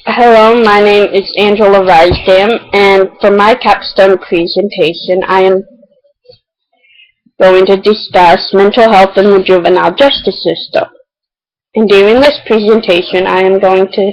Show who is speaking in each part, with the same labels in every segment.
Speaker 1: Hello, my name is Angela Rysdam, and for my capstone presentation, I am going to discuss mental health in the juvenile justice system. And during this presentation, I am going to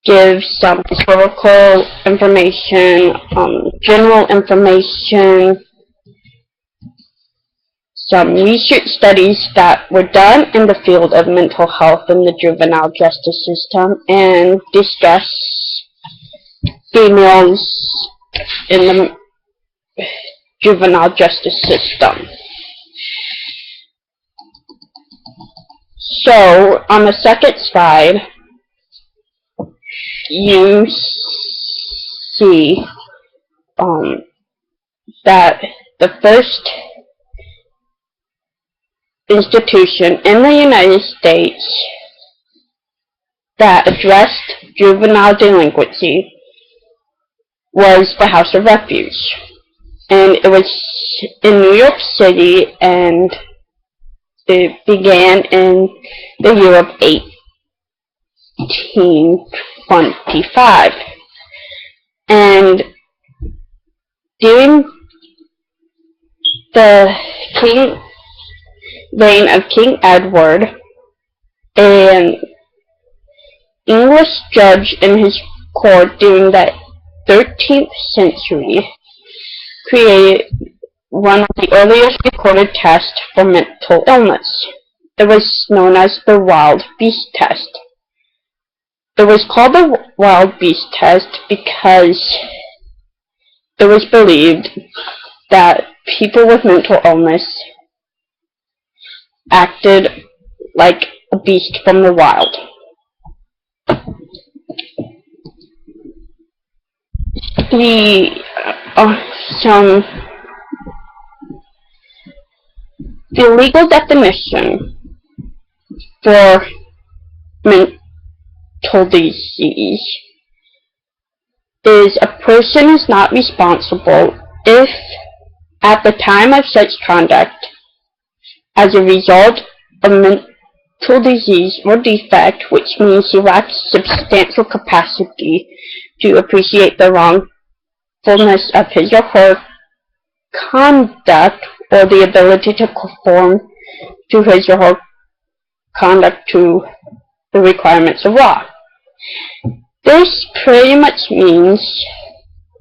Speaker 1: give some historical information, general information, some research studies that were done in the field of mental health in the juvenile justice system, and discuss females in the juvenile justice system. So, on the second slide, you see that the first institution in the United States that addressed juvenile delinquency was the House of Refuge. And it was in New York City, and it began in the year of 1825. And during the reign of King Edward, an English judge in his court during the 13th century created one of the earliest recorded tests for mental illness. It was known as the wild beast test. It was called the wild beast test because it was believed that people with mental illness acted like a beast from the wild. The legal definition for mental disease is a person is not responsible if, at the time of such conduct, as a result of mental disease or defect, which means he lacks substantial capacity to appreciate the wrongfulness of his or her conduct, or the ability to conform to his or her conduct to the requirements of law. This pretty much means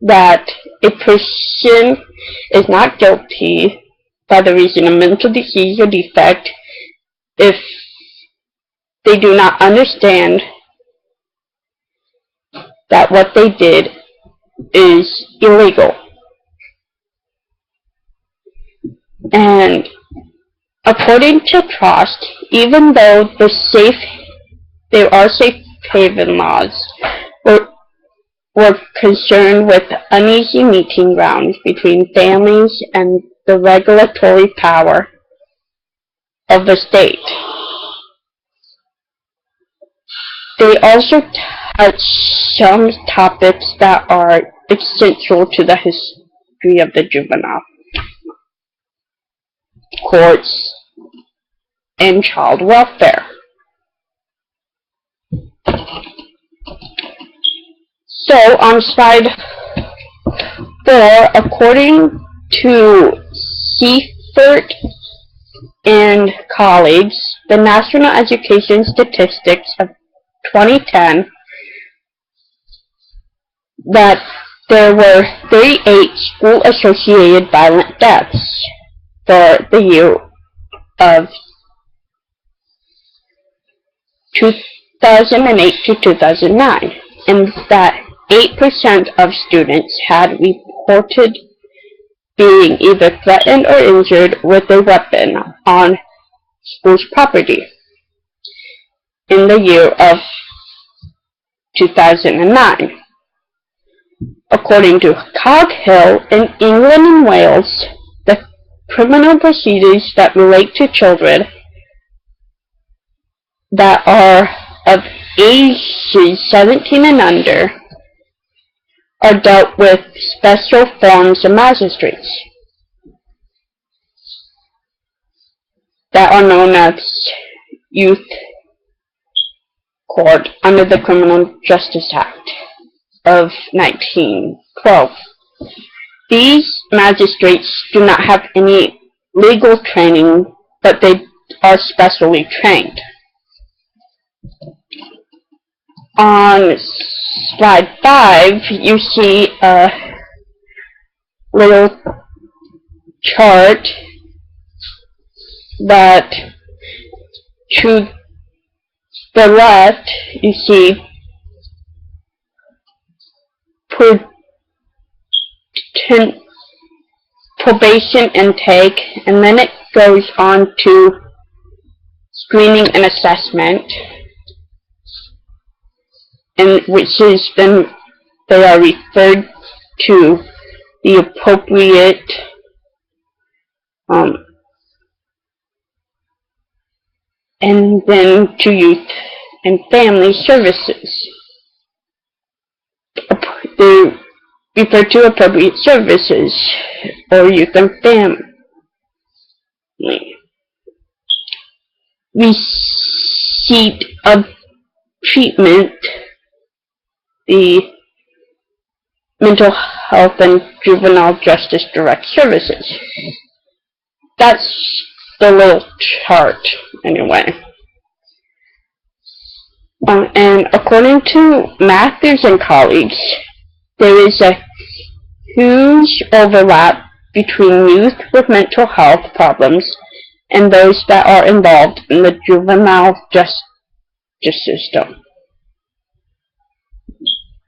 Speaker 1: that a person is not guilty by the reason of mental disease or defect if they do not understand that what they did is illegal. And according to Trost, even though there are safe haven laws, were concerned with uneasy meeting grounds between families and the regulatory power of the state. They also touch some topics that are essential to the history of the juvenile courts and child welfare. So, on slide 4, according to Seifert and colleagues, the National Education Statistics of 2010, that there were 38 school-associated violent deaths for the year of 2008 to 2009, and that 8% of students had reported being either threatened or injured with a weapon on school's property in the year of 2009. According to Coghill, in England and Wales, the criminal procedures that relate to children that are of ages 17 and under are dealt with special forms of magistrates. that are known as youth court under the Criminal Justice Act of 1912. These magistrates do not have any legal training, but they are specially trained. On slide 5, you see a little chart that to the left you see probation intake, and then it goes on to screening and assessment, and which is then they are referred to the appropriate and then to youth and family services. They refer to appropriate services or youth and family. Receipt of treatment, the Mental Health and Juvenile Justice Direct Services. That's the little chart, anyway. And according to Matthews and colleagues, there is a huge overlap between youth with mental health problems and those that are involved in the juvenile justice system.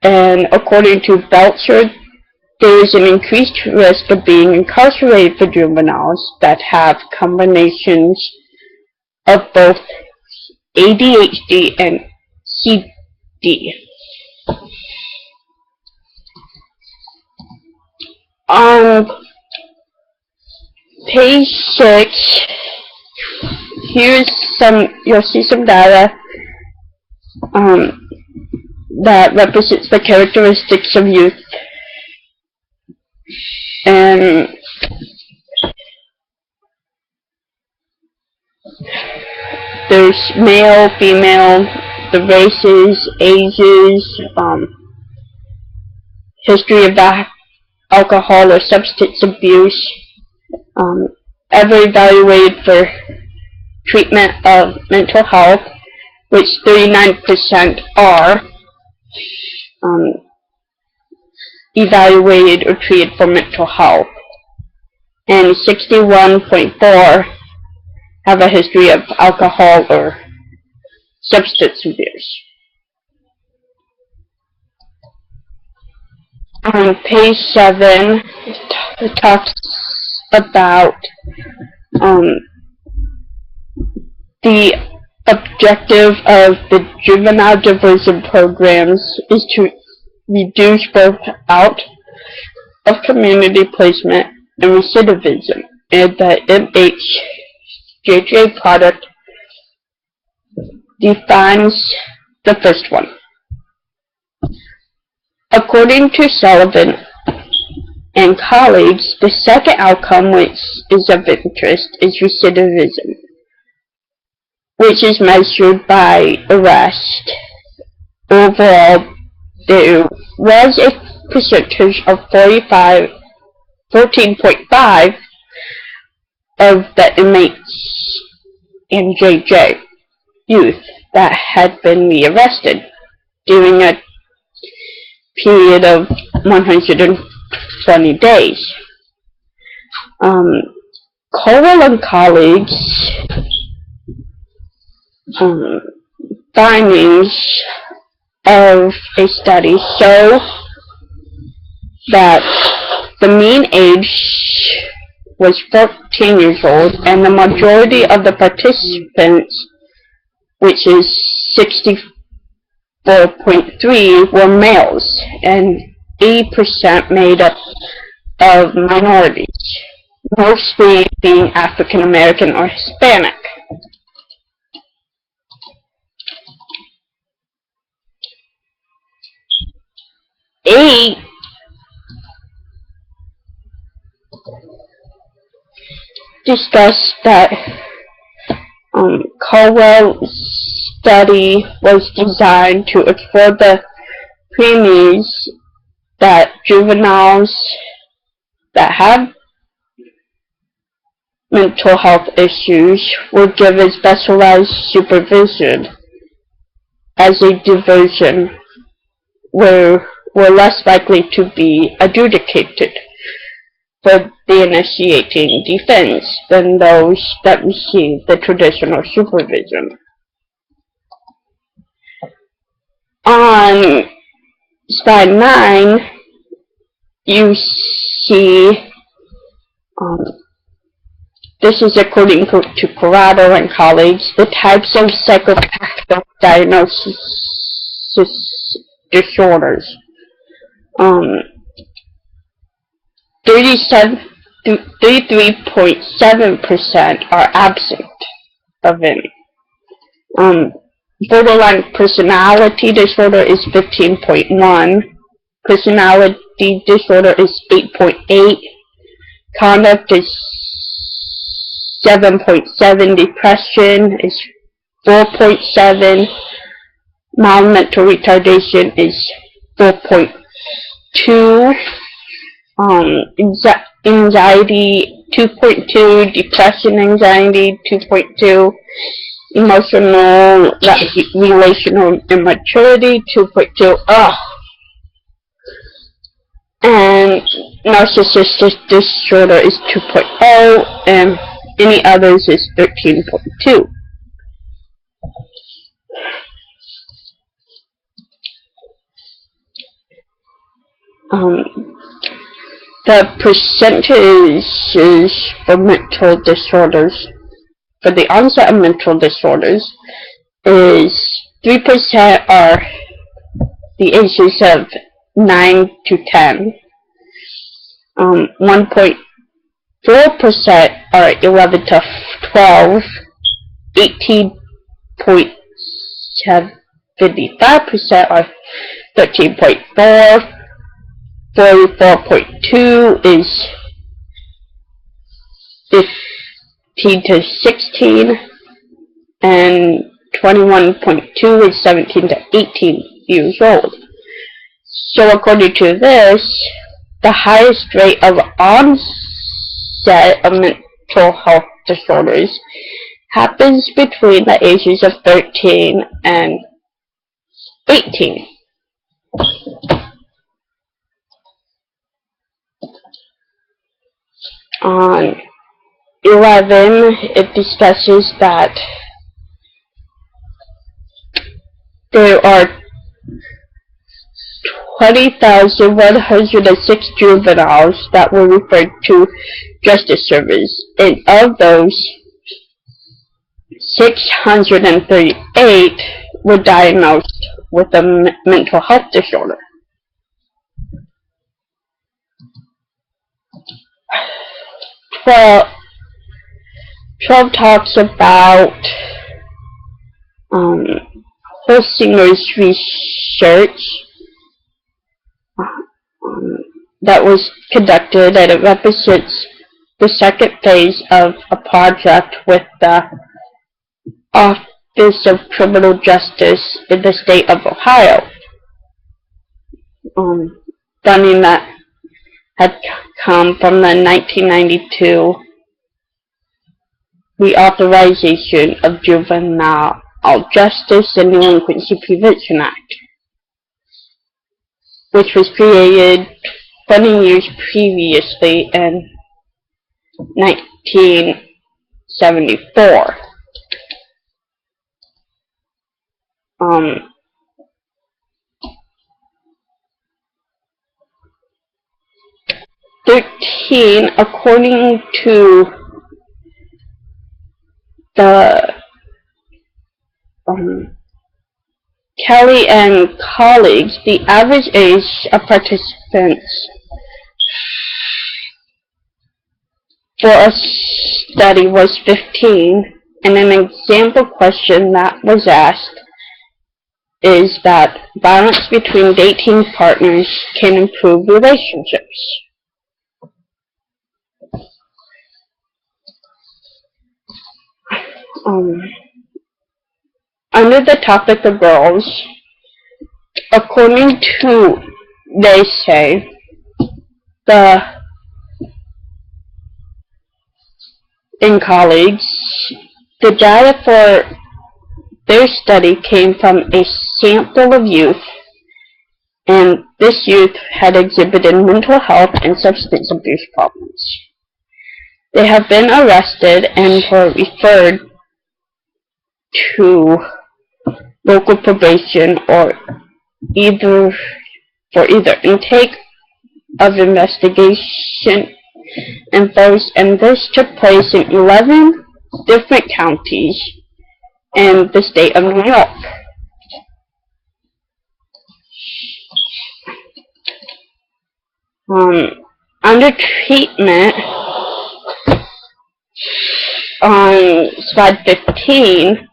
Speaker 1: And according to Belcher, there is an increased risk of being incarcerated for juveniles that have combinations of both ADHD and CD. On page 6, you'll see some data that represents the characteristics of youth. And there's male, female, the races, ages, history of alcohol or substance abuse, ever evaluated for treatment of mental health, which 39% are evaluated or treated for mental health, and 61.4 have a history of alcohol or substance abuse. On page 7, it talks about the objective of the juvenile diversion programs is to reduce both out of community placement and recidivism, and the MHJJ product defines the first one. According to Sullivan and colleagues, the second outcome which is of interest is recidivism, which is measured by arrest. Overall, there was a percentage of 14.5 of the inmates in JJ youth that had been rearrested during a period of 120 days. Cole and colleagues' findings of a study show that the mean age was 14 years old, and the majority of the participants, which is 64.3, were males, and 80% made up of minorities, mostly being African American or Hispanic. Discussed that Caldwell's study was designed to explore the premise that juveniles that have mental health issues were given specialized supervision as a diversion were less likely to be adjudicated for the initiating defense than those that received the traditional supervision. On slide 9, you see, this is according to Corrado and colleagues, the types of psychopathic diagnosis disorders. 33.7% are absent of any. Borderline personality disorder is 15.1. Personality disorder is 8.8. Conduct is 7.7. Depression is 4.7. Mild mental retardation is 4.2. Anxiety 2.2, depression, anxiety 2.2, emotional relational immaturity 2.2, and narcissistic disorder is 2.0, and any others is 13.2. The percentages for mental disorders, for the onset of mental disorders, is 3% are the ages of 9 to 10, 1.4% are 11 to 12, 18.75% are 13.4, 44.2 is 15 to 16, and 21.2 is 17 to 18 years old. So according to this, the highest rate of onset of mental health disorders happens between the ages of 13 and 18. On 11, it discusses that there are 20,106 juveniles that were referred to justice service, and of those, 638 were diagnosed with a mental health disorder. 12 talks about Holsinger's research that was conducted, and it represents the second phase of a project with the Office of Criminal Justice in the state of Ohio. Funding that had come from the 1992 Reauthorization of Juvenile Justice and Delinquency Prevention Act, which was created 20 years previously in 1974. 13, according to the Kelly and colleagues, the average age of participants for a study was 15, and an example question that was asked is that violence between dating partners can improve relationships. Um, Under the topic of girls, according to, they say, in college, the data for their study came from a sample of youth, and this youth had exhibited mental health and substance abuse problems. They have been arrested and were referred to local probation or either intake of investigation and this took place in 11 different counties in the state of New York. Under treatment, on slide 15,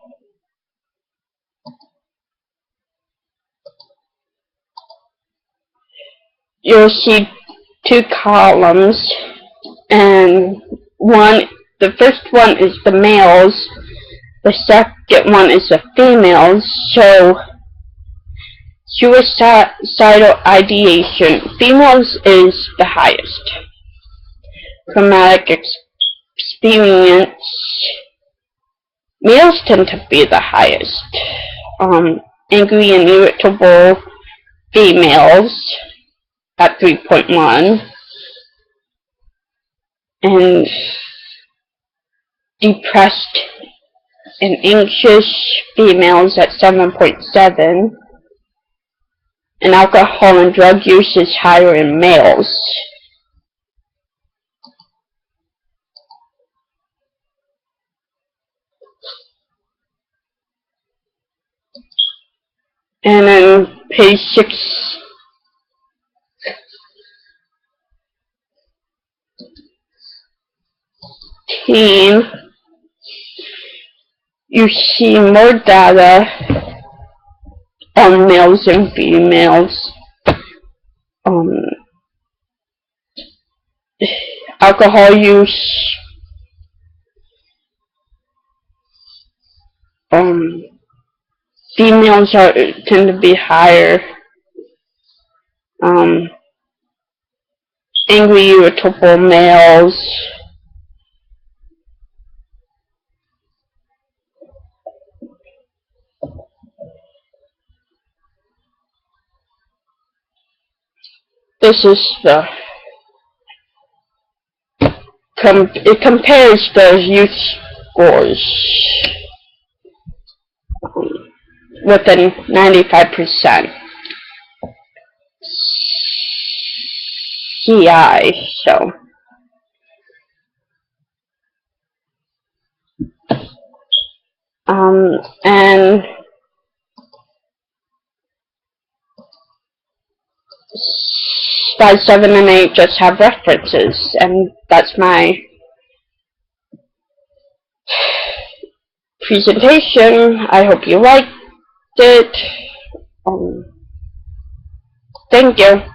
Speaker 1: you'll see two columns, and the first one is the males, the second one is the females. So suicidal ideation, females is the highest. Traumatic experience, males tend to be the highest. Angry and irritable, females at 3.1, and depressed and anxious, females at 7.7, and alcohol and drug use is higher in males. And then page 16, you see more data on males and females. Alcohol use, females tend to be higher. Angry, irritable males. This is it compares the youth scores within 95% CI, so and slides 7 and 8 just have references, and that's my presentation. I hope you liked it. Thank you.